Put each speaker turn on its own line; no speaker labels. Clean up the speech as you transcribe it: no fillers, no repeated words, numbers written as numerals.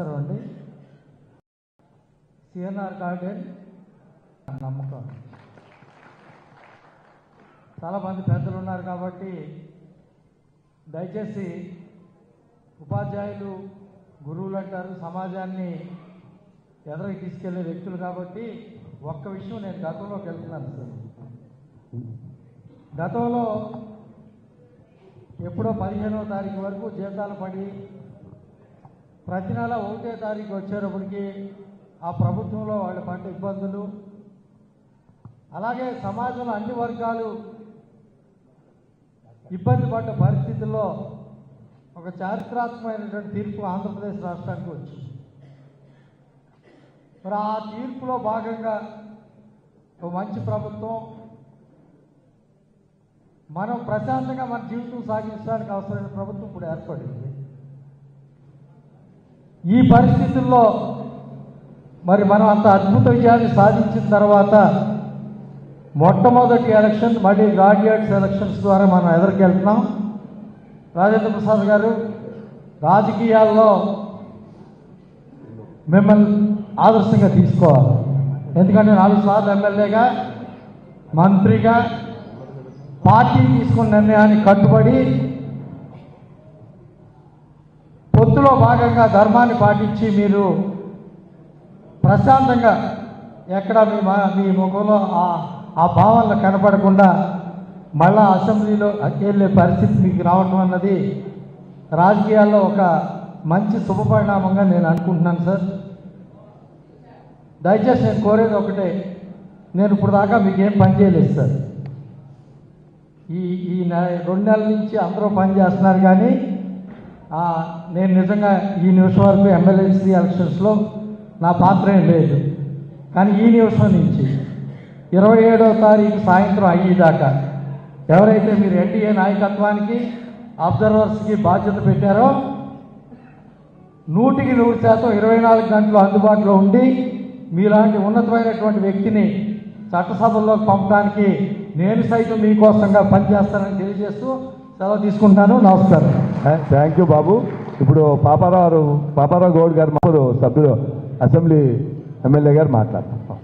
అండి CNR garden నమ్మకం. చాలామంది పెద్దలు ఉన్నారు కాబట్టి దయచేసి ఉపాధ్యాయులు గురువులు అంటారు, సమాజాన్ని ఎదరికి తీసుకెళ్లే వ్యక్తులు కాబట్టి ఒక్క విషయం నేను గతంలోకి వెళ్తున్నాను సార్. గతంలో ఎప్పుడో 15వ తారీఖు వరకు జీతాలు పడి ప్రతి నెల 1వ తారీఖు వచ్చేటప్పటికి ఆ ప్రభుత్వంలో వాళ్ళు పడ్డ ఇబ్బందులు, అలాగే సమాజంలో అన్ని వర్గాలు ఇబ్బంది పడ్డ పరిస్థితుల్లో ఒక చారిత్రాత్మకమైనటువంటి తీర్పు ఆంధ్రప్రదేశ్ రాష్ట్రానికి వచ్చింది. మరి ఆ తీర్పులో భాగంగా ఒక మంచి ప్రభుత్వం, మనం ప్రశాంతంగా మన జీవితం సాగించడానికి అవసరమైన ప్రభుత్వం ఇప్పుడు ఏర్పడింది. ఈ పరిస్థితుల్లో మరి మనం అంత అద్భుత విజయాన్ని సాధించిన తర్వాత మొట్టమొదటి ఎలక్షన్ మళ్ళీ గ్రాడ్యుయేట్స్ ఎలక్షన్స్ ద్వారా మనం ఎదురుకెళ్తున్నాం. రాజేంద్ర ప్రసాద్ గారు, రాజకీయాల్లో మిమ్మల్ని ఆదర్శంగా తీసుకోవాలి. ఎందుకంటే 4 సార్లు ఎమ్మెల్యేగా, మంత్రిగా పార్టీ తీసుకున్న నిర్ణయానికి కట్టుబడి పొత్తులో భాగంగా ధర్మాన్ని పాటించి మీరు ప్రశాంతంగా ఎక్కడ మీ ముఖంలో ఆ భావనలు కనపడకుండా మళ్ళా అసెంబ్లీలో వెళ్ళే పరిస్థితి మీకు రావటం అన్నది రాజకీయాల్లో ఒక మంచి శుభపరిణామంగా నేను అనుకుంటున్నాను సార్. దయచేసి నేను కోరేది ఒకటే, నేను ఇప్పుడు దాకా మీకు ఏం పని చేయలేదు సార్. ఈ 2 నెలల నుంచి అందరూ పని చేస్తున్నారు, కానీ నేను నిజంగా ఈ నిమిషం వరకు ఎమ్మెల్యేసీ ఎలక్షన్స్లో నా పాత్ర ఏం లేదు. కానీ ఈ నిమిషం నుంచి 27వ తారీఖు సాయంత్రం అయ్యేదాకా ఎవరైతే మీరు ఎన్డీఏ నాయకత్వానికి, అబ్జర్వర్స్కి బాధ్యత పెట్టారో 100% 24 గంటలు అందుబాటులో ఉండి మీలాంటి ఉన్నతమైనటువంటి వ్యక్తిని చట్టసభల్లోకి పంపడానికి నేను సైతం మీకోసంగా పనిచేస్తానని తెలియజేస్తూ సెలవు తీసుకుంటాను. నమస్కారం.
థ్యాంక్ యూ బాబు. ఇప్పుడు పాపారావు గౌడ్ గారు సభ్యులు అసెంబ్లీ ఎమ్మెల్యే గారు మాట్లాడతారు.